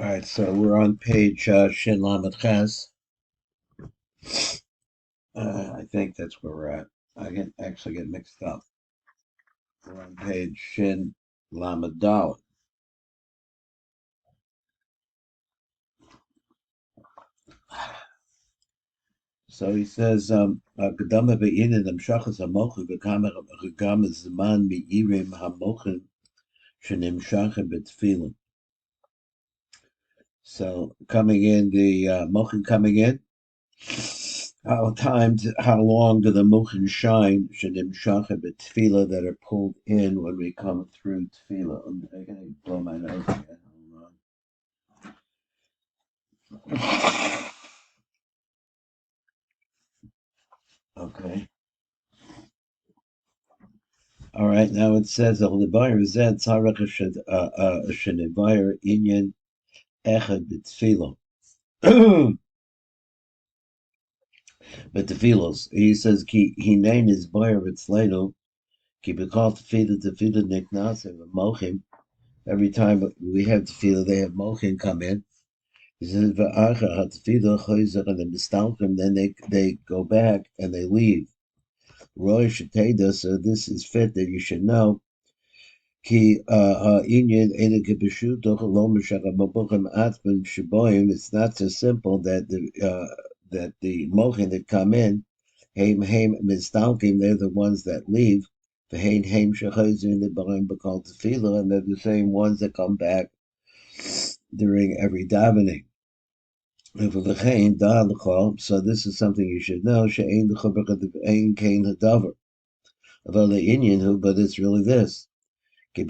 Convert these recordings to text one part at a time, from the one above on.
All right, so we're on page Shin Lamed Ches. I think that's where we're at. I can actually get mixed up. We're on page Shin Lamed Daled. So he says, "Gedama be'inin amshachas hamochim v'kamer regam zman mi'irim hamochim shenimshachem betfilin." So coming in, the mochim coming in. How long do the mochin shine? Shenim shachem betfila that are pulled in when we come through tefillah. I gotta blow my nose again. Hold on. Okay. All right. Now it says al lebayir zed tzarech shenibayir inyan echad betfila. But tefillos, he says ki hinein is bayir v'tzleinu ki bekal tefillah niknas and mochim. Every time we have tefillah, they have mochim come in. He says, then they go back and they leave. Roy Shateda, so this is fit that you should know. It's not so simple that the mochin that come in, they're the ones that leave. And they're the same ones that come back during every davening. So this is something you should know. But it's really this. Every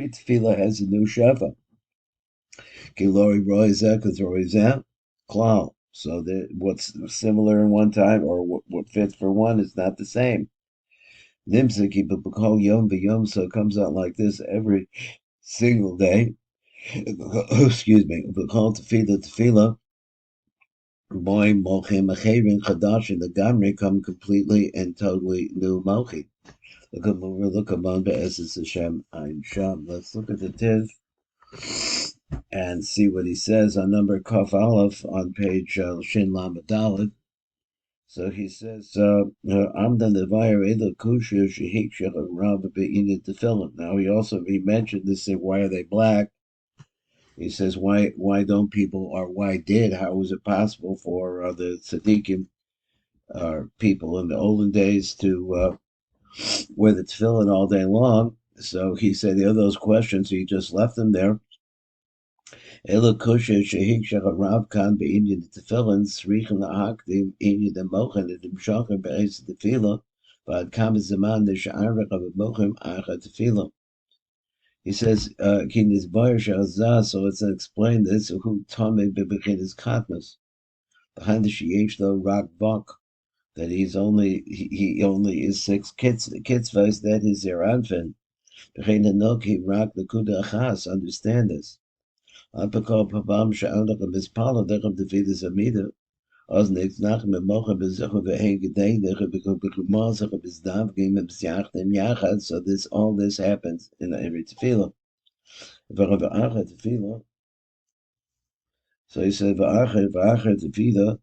tefillah has a new shefa. So that what's similar in one time or what fits for one is not the same. Nimsiki b'kol yom v'yom, so it comes out like this every single day. Excuse me. B'kol tefillah, boy mochim acherin chadash, and the gamri come completely and totally new mochi. Look among the essence Hashem Ein Sham. Let's look at the Tiv and see what he says on number Kaf Aleph on page Shin Lamed Daled. So he says, Amdan Levire Ela Kusha Shehik Shech Rav Be'init Tefillin. Now he mentioned this, why are they black? He says, why don't people, or why how was it possible for the tzaddikim, people in the olden days to wear the tefillin all day long? So he said the other those questions, he just left them there. Ela kusha shehik shech rav kan be'inyan tefillin srichen la'akdim inyan demochen and demshachen be'ez tefillah v'ad kam zaman nish'arech av'mochen acha tefillah. He says, Kin is Bayer Shazah, so let's explain this, who Tomei Bibichinis Katmas. Behind the Sheyesh though Rak Vok, that he only is 6 kitzvahs, that is their anfin. Behind the Noki Rak Nakuda Achas, understand this. Apakol Pabam Sha'anach Mispala, Dechem Devidas Amida, Osnix Nachem Mocha Bezucha Behen Gedei, Dechem Bekumazach Bezdav, Gim Bsyachtem Yachad, so all this happens in every tefillah. So he said, "V'achar tefila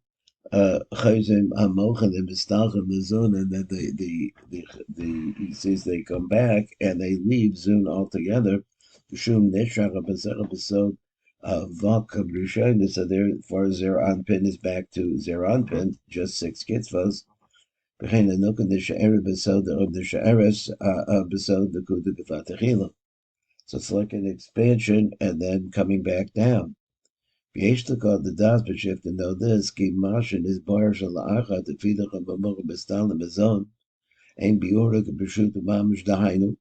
chayzim hamochen and mistalchem lezun," and then he says they come back and they leave zun altogether. Shum neshach b'sod vak b'rishayna. So therefore, Zeranpin is back to Zeranpin, just 6 kitzvos. B'chein anukan the she'eres b'sod of the she'eres b'sod the kudu gefatachila. So it's like an expansion and then coming back down. V'yeshtakot the das b'shif to know this. Ki mashin is bar shel la'acha tefilach b'mocha b'stal b'zon. Ein biurik b'shut b'mamish dahainu.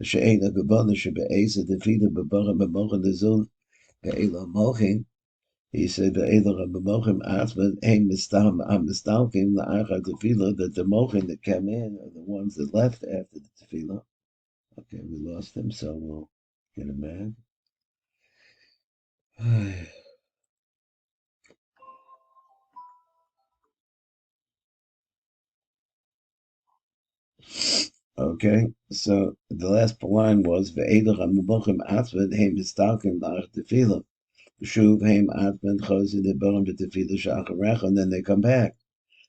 She'ein ha'kavana she'be'esa tefilach b'mocha b'zon be'ela mochin. He said be'ela b'mochim atzman ein mistalkim la'acha tefilach, that the mochin that came in are the ones that left after the tefillah. Okay, we lost him, so we'll get him back. Okay, so the last line was ve'elach hamemochim atzmed heim mistalkim nach tefillah. Shuv heim atzmed chosin debarim b'tefillah shacharecha, and then they come back.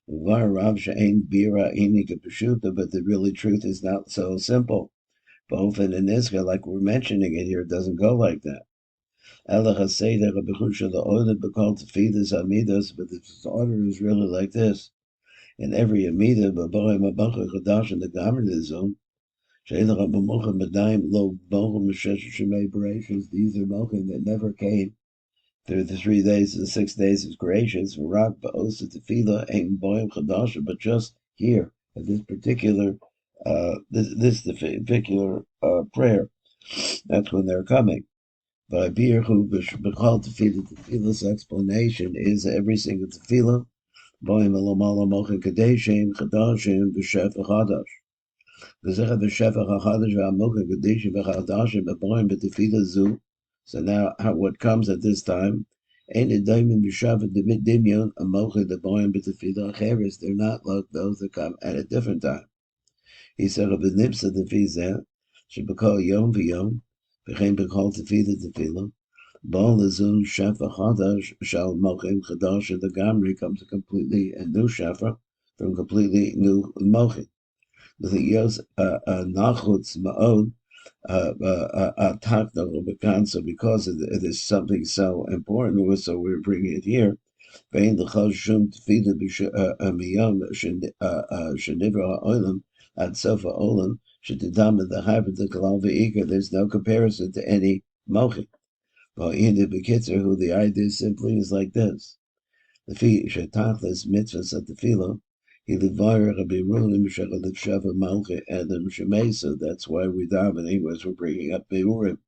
Var rav she'ein bira inika b'shuta, but the really truth is not so simple. Both in Niska, like we're mentioning it here, it doesn't go like that. Elach haseder b'chusha the order b'kol tefillas amidas, but the order is really like this. In every amida, b'boim abacha chadash in the garment these are mochim that never came through the 3 days and 6 days of creations. But just here at this particular this particular prayer, that's when they're coming. But tefillah's explanation is every single tefillah boim elamala mochim kadeshim chadashim b'shef chadash. So now, what comes at this time? They're not like those that come at a different time. He said, "V'nipsa tefizeh shebekol yom v'yom v'chein bekol tefillah." Bal lezun shefa chadash shal mochim chadash, and the Gamri comes a completely a new shefa from completely new mochim. Nachutz ma'od so because it is something so important, so we're bringing it here. There's no comparison to any mochim. Well, in the Bekitzer, who the idea simply is like this. Lefi shetachlis mitzvahs at tefillah, he levayer habirulim shechad sheva malche adam shemesa. That's why we daven English. We're bringing up birurim.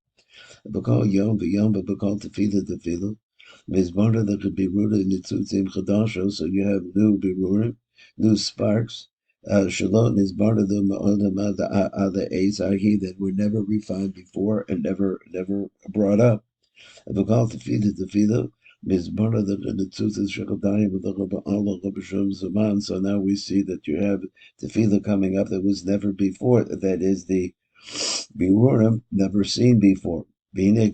Bekol yom v'yom, but bekol tefillah. Mizmara that could be rooted in nitzutzim chadasho. So you have new birurim, new sparks. Shalot mizmara the ma'odam ada eis ahi that were never refined before and never brought up. Bekol tefillah. So now we see that you have tefillah coming up that was never before. That is the birurim never seen before. According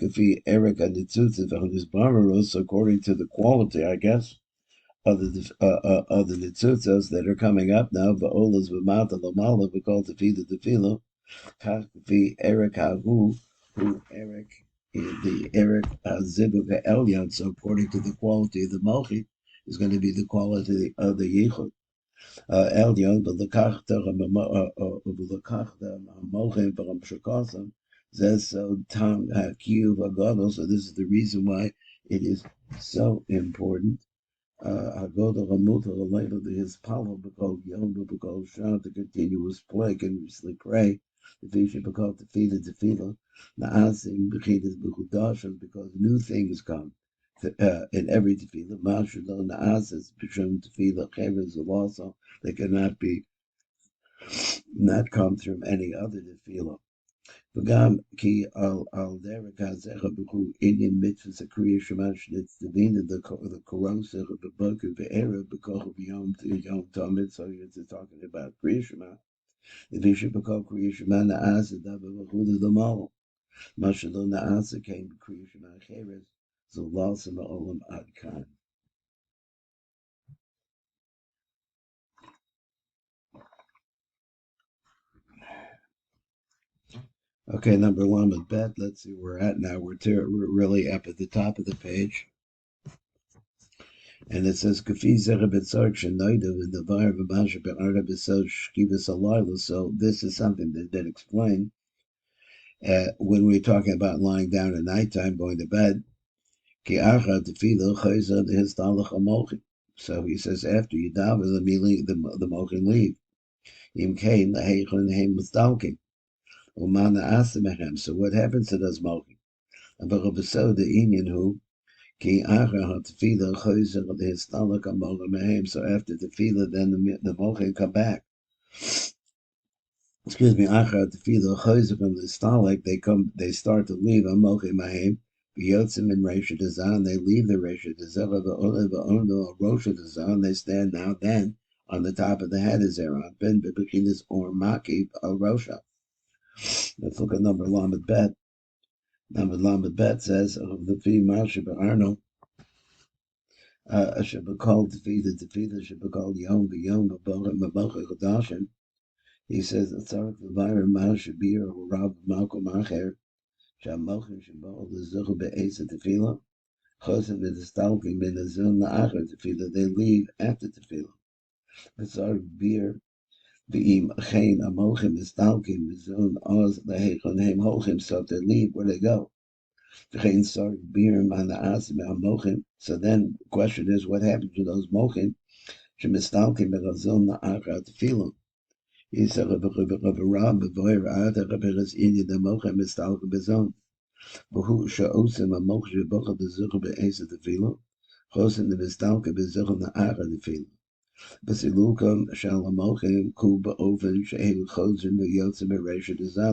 to the quality, I guess, of the nitzutzos that are coming up now. Va'olas v'mata lamala v'kol tefillah. The Eric who Eric the Eric Zibuk Elyon. So according to the quality of the Malchi, is going to be the quality of the Yichud Elyon. But Lakachta Malchim from Shakosam says so Tam Hakiu Vagodol. So this is the reason why it is so important. Hagoda Ramuta later his power because Yom because Shah to continuous play, continuously pray. The Fisha because the tefillah, Na'asim Bechidas Bechudashim, because new things come in every tefillah. Mashalo Na'asis Bishum tefillah Cheres also they cannot be not come from any other tefillah. וגם כי על דרך הזכר בכו עניין מצווה הקריאה שמע שנצטווין לקורוסך בבוקר וערב בכוחו ביום תמיד, so it's talking about קריאה שמע, לפי שבכל קריאה שמע נעשה דבר וכו' למעלה, מה שלא נעשה כן בקריאה שמע אחרת, זו לא עשה מעולם עד כאן. Okay, number one with Bet. Let's see where we're at now. We're really up at the top of the page. And it says, so this is something that did explain when we're talking about lying down at nighttime, going to bed. So he says, after you daven, immediately the mochin leave. So what happens to those mochin? So after tefillah, then the mochin come back. Excuse me, achar tefillah choyzer from the stalik, they start to leave mochin mahem. Yotzim in Resha Dazan, they leave the Resha Dazan, Rosha Dazan, they stand now then On the top of the head is Aaron. Ben Bibikinis or Maki al Rosha. Let's look at number Lamed Bet. Number Lamed Bet says of the fee Marsha Arno. Should be called Tefillah should be called Yom B'Yom Mabocha Chodashim. He says Tzarek Levarim Marsha Bir or Rab Malcolm Acher. Shamochin Shabbat Lezuch Be'esa Tefillah. Chosim V'Distalkim Ben Azun La'acher Tefillah. They leave after Tefillah. Tzarek Bir. Be'im Achein Amochim Istalkim Bezun Oz Lehechon Heim Hochim. So if they leave, where they go? So then the question is, what happened to those mochim? He said,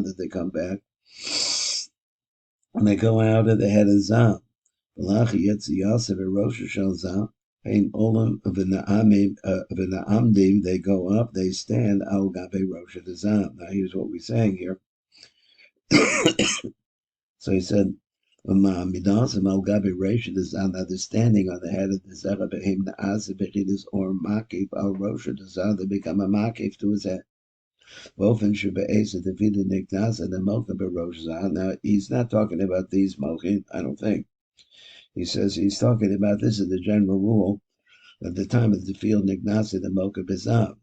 that they come back and they go out at the head of Zam. They go up, they stand al gabe Rosh Hashanah. Now here's what we're saying here. So he said, Midasim al gabe Rosh Hashanah, now they're standing on the head of the Zera Behim Na'asa Bechidus or Makif al Rosh Hashanah, they become a Makif to his head. Now he's not talking about these mochin, I don't think. He says he's talking about, this is the general rule, at the time of the field Nignasa the Mocha Bezav.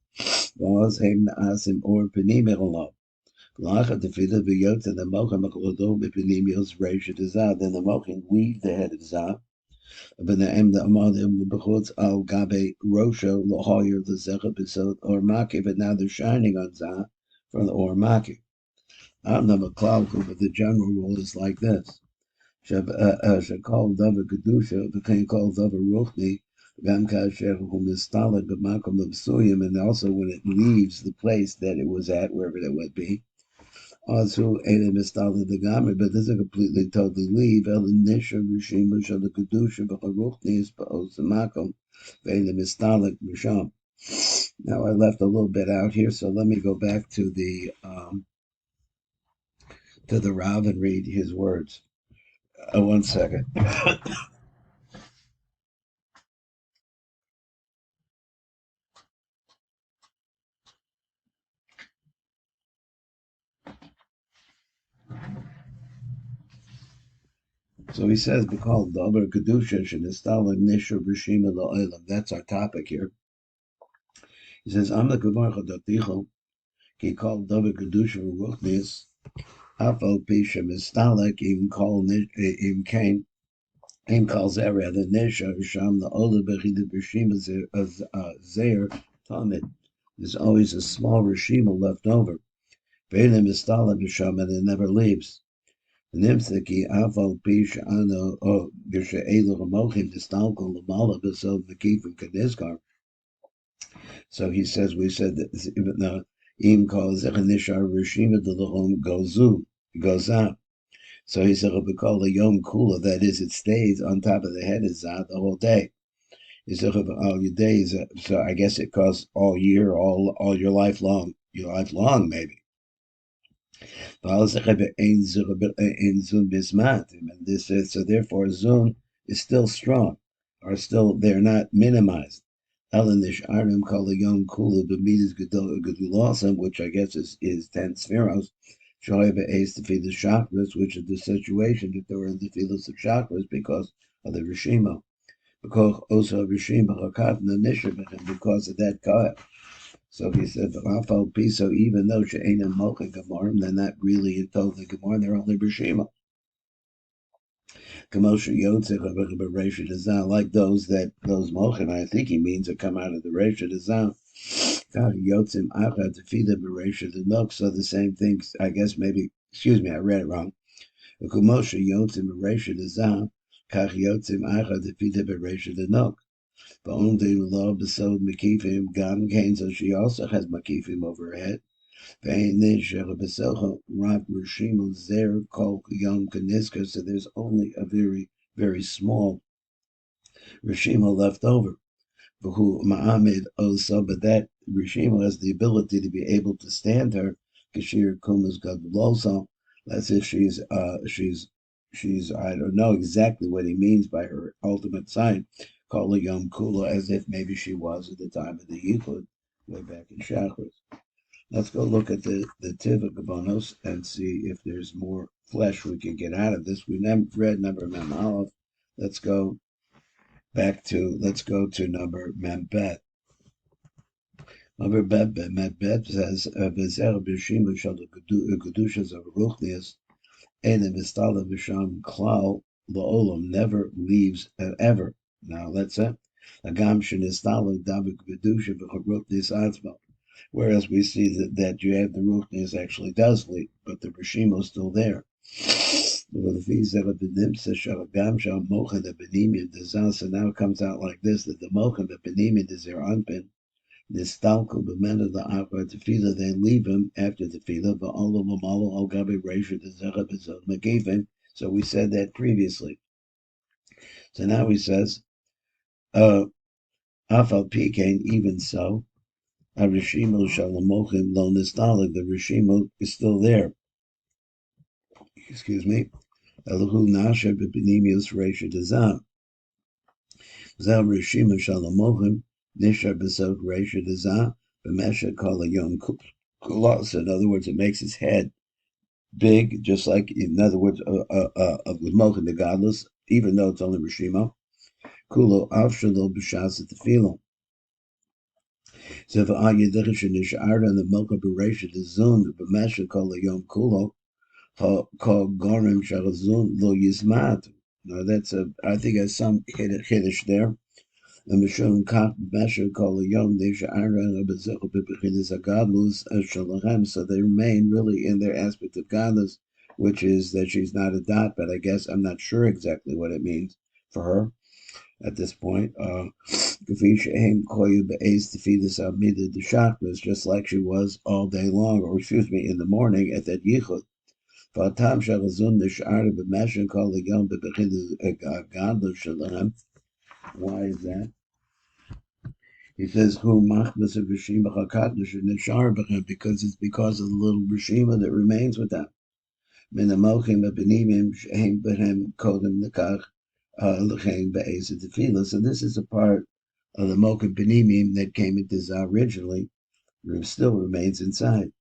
Was Haim Naasim or Penimilov. Lacha the field of the Yota the Mocha Maklodo Bipinimios Resha Zav. Then the Mochin leave the head of Zav. But the M the Amadim Bechuts al Gabe Rosho Lahoyer the Zecha Besot or Maki, but now they're shining on Zav from the or Maki. I'm not a cloud, but the general rule is like this. Shakal Dava Kedusha became called Dava Ruchni, Gam Kasher who mistalad b'makom l'psuyim, and also when it leaves the place that it was at, wherever it would be. Also, Eda mistalad the Gamer, but doesn't completely totally leave. El Nisha Reshimo Shal the Kedusha b'Charuchni is ba'os the makom, Eda mistalad Misham. Now I left a little bit out here, so let me go back to the Rav and read his words. 1 second. So he says, "B'kol davar kedusha shenistal nisha Reshimo la'olam." That's our topic here. He says, "Am le'kavar chodaticho ki kol davar kedusha v'ruchnis afal pisha mistalek im kol im kain im kol zera the nisha sham la'olam b'chid Reshimo zer tamid." There's always a small Reshimo left over. Ve'elim mistalek b'sham, and it never leaves. Nimsaki afal pish ano o geshe'elu hamochim distalko lamala b'sod v'kifim kadizkar. So he says, we said that even though im calls echanishar Reshimo delachom goes out. So he said, "B'kol yom kula," that is, it stays on top of the head is the whole day. He said, "All your days," so I guess it costs all year, all your life long maybe. And this is, so therefore Zun is still strong, or still they're not minimized. Which I guess is 10 spheros. To feed the chakras, which is the situation that they were in the fields of chakras because of the Reshimo. Because also Reshimo because of that God. So he said, so even though she'enim mocha gemarim, they're not really in total gemarim, they're only Reshimo. Like those mochim, I think he means that come out of the Resha Dezam. So the same thing, I guess maybe, excuse me, I read it wrong. So she also has makifim over her head. So there's only a very, very small Reshimo left over. Who Ma'amid also, but that Reshimo has the ability to be able to stand her Kashir Kumas Gadloso. That's if she's I don't know exactly what he means by her ultimate sign, called Yom Kula, as if maybe she was at the time of the Yichud, way back in Shachris. Let's go look at the Tiva Gabonos and see if there's more flesh we can get out of this. We read number Mem Aleph. Let's go number Membet. Number Membet says Bezer B'Shima Shal Kedushas of Ruchnius and the Mistala B'Sham Klal La'olam never leaves ever. Now that's it. Agam Shenistala Davik Kedusha B'Ruchnius Atzma. Whereas we see that you have the Ruchnius actually does leave, but the Reshimo is still there. So now it comes out like this, that the Mochem the Benimid is their unpin. Nistalko b'mena the akra tefillah, they leave him after tefillah. Ba'olo l'malo al gabi reisha d'zecha b'zod megivim. So we said that previously. So now he says, afal pikein, even so, Reshimo shalamochim lo nistalig. The Reshimo is still there. Excuse me. Elahu nasher b'benimius reisha d'zah. Zal Reshimo shalamochim nishar b'zod reisha d'zah b'mesha kol yom kulos. In other words, it makes his head big, just like, in other words, with Mocha the godless, even though it's only Reshimo. Kulo avshalo b'shas tefillin. So for Ayedicha Nishara and the Mocha Beresha the Zun the B'mesha Kol Yom Kulo Kol Gorim Shalazun Lo Yismat. Now that's I think there's some Kiddush there. And Mishum Kach B'mesha Kol Yom Nishara and B'zechu B'bechinas Agadlus Shalachem. So they remain really in their aspect of godless, which is that she's not a dot, but I guess I'm not sure exactly what it means for her at this point. Just like she was all day long, or excuse me, in the morning at that yichud. Why is that? He says, because it's because of the little Reshima that remains with them. So this is a part of the Mocha Benimim that came into Zah originally, still remains inside.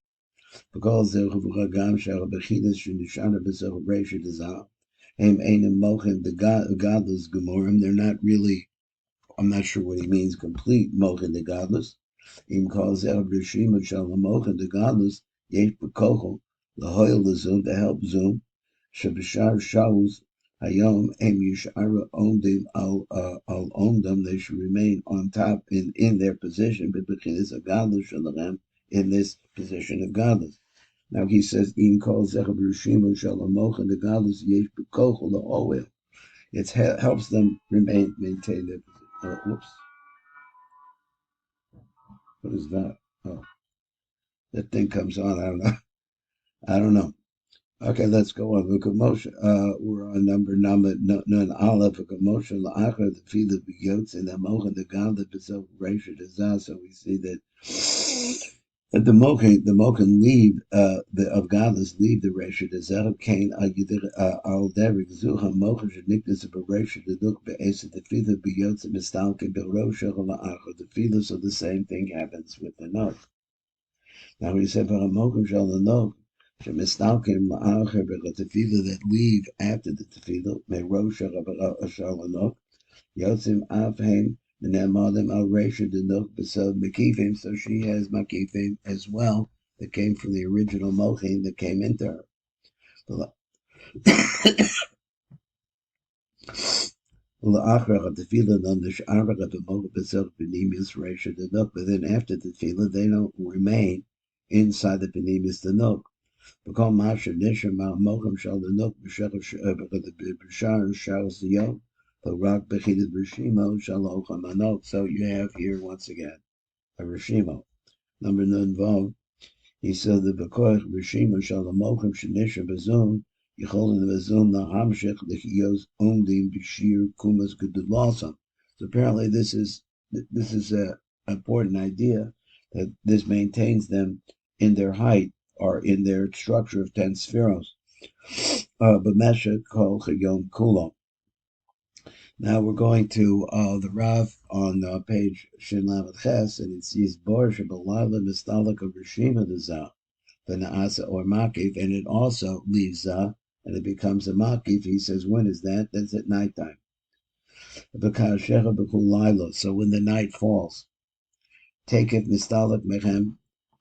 Because the godless Gemorim, they're not really, I'm not sure what he means, complete Mocha the godless. Im calls out Reshimo Shalom Mocha the godless, Yesh Bekochel, the Hoyle the Zoom, to help Zoom, Shabashar Shaus, Hayom, Em Yishara Ondim al Ondam, they should remain on top in their position, but because a godless Shalom in this position of godless. Now he says, Im calls Zechab Reshimo Shalom Mocha the godless, Yesh Bekochel, the Hoyle. It helps them maintain their position. Whoops. What is that? Oh, that thing comes on. I don't know. Okay, let's go on. We're on number nun aleph. Moshe la'achar the fila b'yotz and the mocha the god the b'zel reisha dezah. So we see that the mocha leave of godless leave the reisha dezah. Kain al derek zuha mocha sheniknas of reisha deduk be'esa the fila b'yotz and mistalke b'rosha la'achar the fila. So the same thing happens with the note. Now he said, "V'hamokim shal lenok shemistalkim la'acher b'tefillah that leave after the tefillah me'rosha shal lenok yotzim avheim v'ne'amadim al reisha denok b'sod mekifim." So she has makifim as well that came from the original mochin that came into her. But then after the tefillah, they don't remain inside the penimis denok. Because Masha Nisha Mocham Shal the Nook B'Shar Shal Ziyot the Rock Bechidit Reshimo Shal Ocham Anok. So you have here once again a Reshimo. Number Nun Vav. He said the Bekoch Reshimo Shal the Mocham Shanisha Bazum Yicholin Bazum Nahamshech the Hiyos Ondim B'Shir Kumas Gedulosam. So apparently this is this is a important idea that this maintains them in their height or in their structure of 10 spheros. B'mesha kol chayom kulo. Now we're going to the Rav on page Shin Lamed Ches, and it says Bor Shabalala Mistalak of Reshimo Dezah, V'Naasa or Makif, and it also leaves and it becomes a Makif. He says, when is that? That's at nighttime. So when the night falls, take it Mistalak Mechem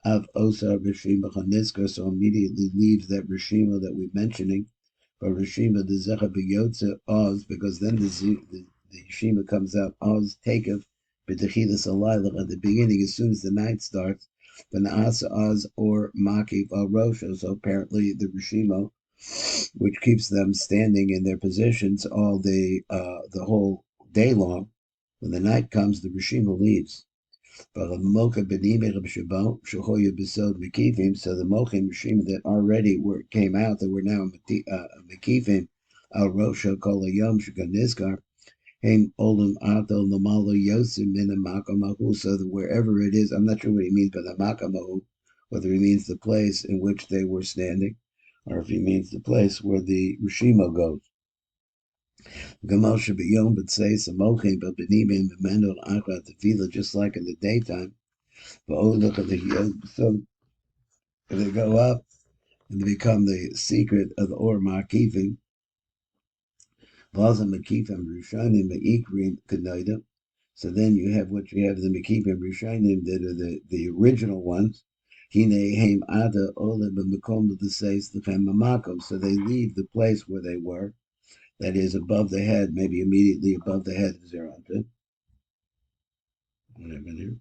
of Osa Reshimo Chaniska, so immediately leaves that Reshimo that we're mentioning. But Reshima the Zecha B'Yotze Oz, because then the Reshima comes out Oz Takev B'Techilas Alayla at the beginning, as soon as the night starts. V'Naasa Oz or Makif Al Rosho. So apparently the Reshima, which keeps them standing in their positions all the whole day long. When the night comes, the Reshima leaves. So the Mochim Rishim that already came out, that were now Mekifim, Al Rosha Kol Yom Shkanizkar, Haim Olim Ato Lamalo Yosim Min Makamahu, so that wherever it is, I'm not sure what he means by the Makamahu, whether he means the place in which they were standing, or if he means the place where the Rishimo goes. Gamal Shabiyom, but say Samochim, but Benimim, Mendel Akra Tefillin, just like in the daytime. So they go up and they become the secret of the Or Makifim. So then you have what you have, the Makifim Rishonim, that are the original ones. So they leave the place where they were, that is above the head, maybe immediately above the head of Zeranta. What happened here?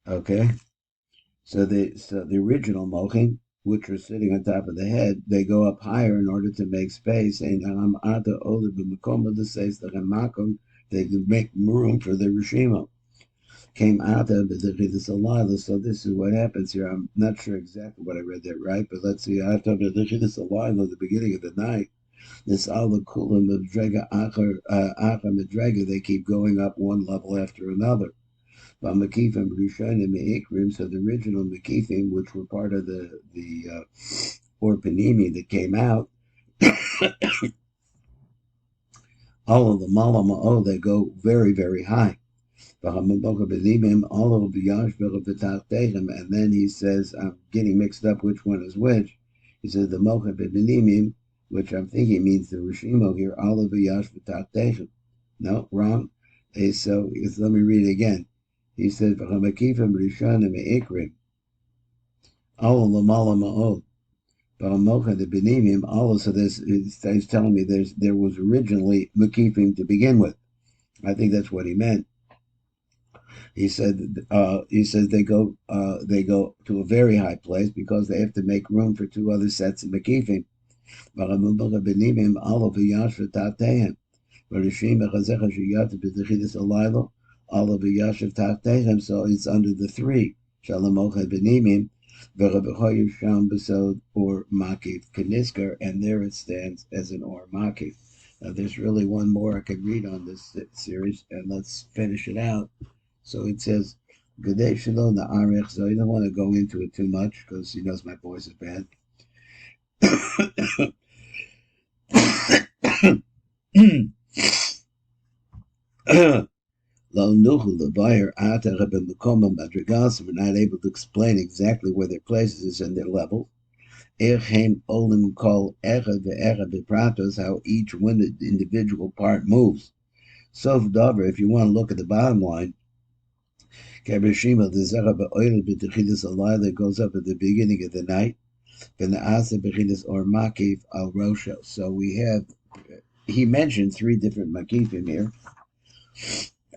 Okay. So the original mochim, which are sitting on top of the head, they go up higher in order to make space. And they can make room for the Reshimo. Came out of the so this is what happens here. I'm not sure exactly what I read that right, but let's see. After the beginning of the night, this Allah Kulam Medrega Acher Medrega, they keep going up one level after another. Makifim Rishonim Meikrim, so the original Makifim, which were part of the Or Panimi that came out, all of the Malama'o, they go very, very high. And then he says, I'm getting mixed up which one is which. He says the Mocha Benimim, which I'm thinking means the Reshimo here, Olav Yash V'Tachtechem. No, wrong. So let me read it again. He says, "V'chamakifim rishonim meikrim, all lamala ma'od, v'hamocha the benimim all." So he's telling me there was originally makifim to begin with. I think that's what he meant. He says they go to a very high place because they have to make room for two other sets of makifim. V'hamocha benimim all v'yash v'tatehem. V'rishim v'chazecha sheyat b'techidas alaylo. All of Yashav Tachtechem, so it's under the three. Shalamocha Benimim, Verabechoyev Sham Besod or Makif Kanisker, and there it stands as an or Makif. Now there's really one more I could read on this series, and let's finish it out. So it says, Gadei Shalom Na'arech, so you don't want to go into it too much because he knows my voice is bad. We're not able to explain exactly where their places and their levels. How each one individual part moves. So, if you want to look at the bottom line, Reshimo that goes up at the beginning of the night, or Makif al Rosho. So we have, he mentioned three different Makifim here.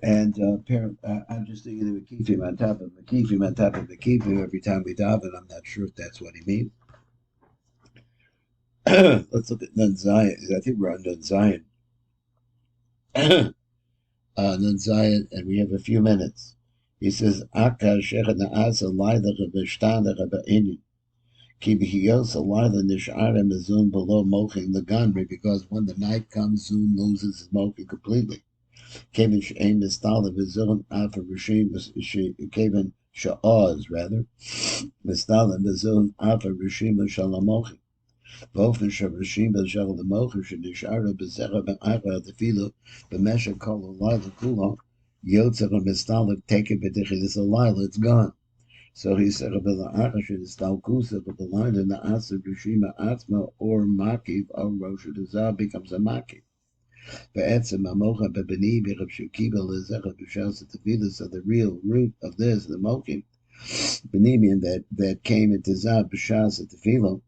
And I'm just thinking of Makifim on top of Makifim on top of Makifim every time we daven. I'm not sure if that's what he means. Let's look at Nun Zion. I think we're on Nun Zion. Nun Zion, and we have a few minutes. He says, Kibihiyos Alila Nishara Mizun below Mochim the Ganri, because when the night comes, Zun loses his Mochim completely. Kevin Shaim Mistala Vizun Alpha Rishim Kevin Sha'az rather. Mistala Vizun Alpha Rishim Shalamochim. Bofen Shavashim Bajal the Mochim Shadishara Bezera Be'ara the Filo Bemesha Kol Alila Kulo Yotzer Mistala take it Bedichis Alila, it's gone. So he said, "Rabbi Achashid is Talkusa, but the line in the Asa Reshimo Atma or Makiv or Rosh Hashanah becomes a Makiv. Be'etzem Amocha Bebeni B'Rab Shekiba Lezecha B'Shas Tefillin." So the real root of this, the Mokim, Benimian that came into Zab B'Shas Tefillin.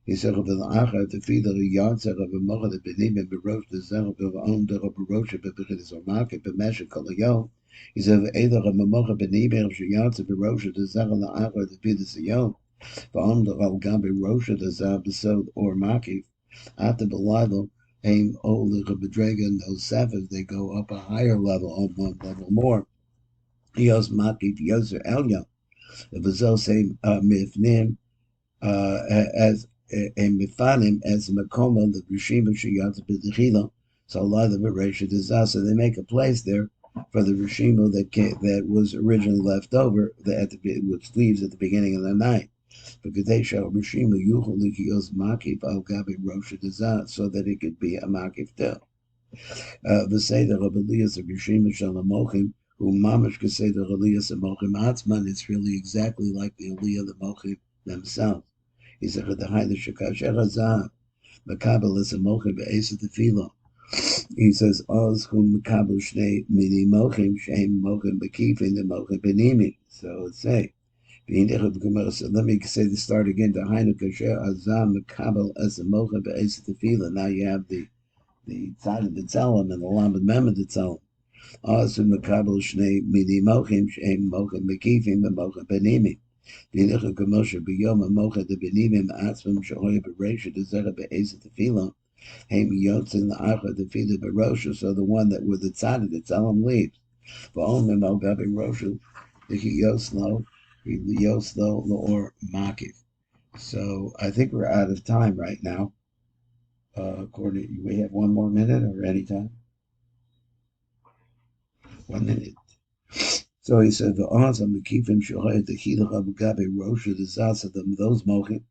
He said, "Rabbi Achashid Tefillin Yatzer Rabbi Mocha the Benimian B'Rosh Hashanah B'On Derab B'Rosh B'Bechidus or Makiv B'Meshach Kol Hayom." He said, "Either a mamocha b'nibir sheyatze b'rosha d'zeh la'achar d'pidus hayom, v'am d'al gabi rosha d'zeh b'sod or makiv, after b'laylo aim olich b'drega and those sefes, they go up a higher level, on one level more. Yos makiv yoser elyon, the v'zo same mifnim as a mifanim as makoma the Reshimo sheyatze b'dechila, so Allah the b'resha d'zeh, so they make a place there for the Reshimo that was originally left over which leaves at the beginning of the night. Because they show Reshimo Yuchel Likios Makif Al Gabi Rosh Hashanah, so that it could be a Makif too. The Seder of Elias of Reshimo Shalamochim, who Mamash Keseder Elias of Mochim Atzman, it's really exactly like the Aliyah of the Mochim themselves. He said, "The Hayda Shekasher Hazah, Makabel is a Mochim Be'esa Tefillah." He says, "Oz whom Makabel Shnei Mini Mochim Shem Mochim Bekifin the Mochim Benimim." So let's say, so let me say the start again. The Hainu Kasher Azam Makabel as a Mochim Be'esa Tefillah. Now you have the side of the Tzelem and the Lamed Mem of the Tzelem. Oz whom Makabel Shnei Mini Mochim Shem Mochim Bekifin the Mochim Benimim. V'inichu Kamosha B'yom Mochim the Benimim Atzmim Shehoya B'Reisha D'Zera Be'esa Tefillah. Haim Yotzin the Acha the Fila Barosha, so the one that with the tzaddik the Tzelem leaves. V'omim al gabi Rosha the Yoslo or Makiv. So I think we're out of time right now. According, we have one more minute or any time. 1 minute. So he said, "V'onz Makifim Shohay the Hilach al gabi Rosha the Zasa those mochim."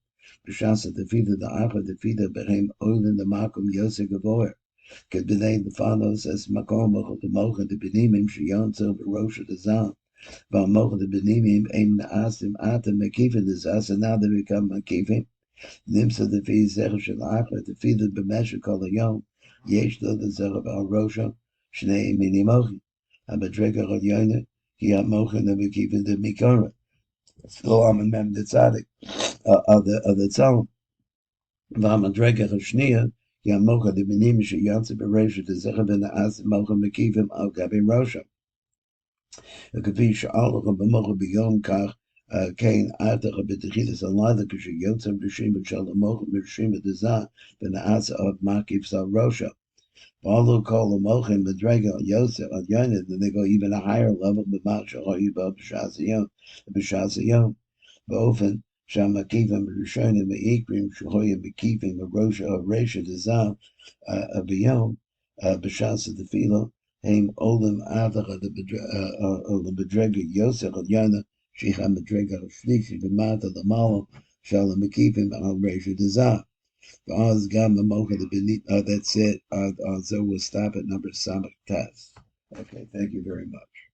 B'shasa Tefillin the Acha Tefillin Behem Oilin the Makom Yosef Gavoyer. Kedbedei the follows as Makom Mocha the Mocha the Benimim Sheyonzel B'Rosh the Zal. V'Mocha the Benimim Aim Na'asim Atem Makifin the Zas, and now they become Makifin. Nimsa the Fi Zech Shel Acha Tefillin B'Meshach Kol Hayom. Yesh Lo the Zech Al Rosha Shnei Mini Mochi. Abadrega Chol Yoiner Ki HaMocha the Makifin the Mikora. V'Lam and Mem the Tzadik. Of the Tzelem. V'hamadrega Chashniya, Yamocha the Benim Sheyatze B'Reisha D'Zecha V'Na'as Mocha Mekivim Al Gabi Rosha. V'Kavi Sha'alocha B'Mocha B'Yom Kach Kain Artecha B'Techilas Alada K'Sheyotze B'Reshimo Shalamocha B'Reshimo D'Zah V'Na'as of Makiv Sal Rosha. V'Alu Kol Mocha Madrega Yosef Al Yonet, then they go even a higher level B'Mach Shahoyiba B'Shas Hayom. B'Ofen Shamakivim Rishonim Meikrim Shahoyim Bekivim Rosha of Resha Dezam Biyom B'Shas Tefillah Haim Olim Avacha the Bedrega Yosef Yana Shicha Medrega Shlishi B'Mata Lamalo Shalom Bekivim Al Resha Dezam. V'Oz Gam Mocha the Benit. That's it. So we'll stop at number Samach Test. Okay, thank you very much.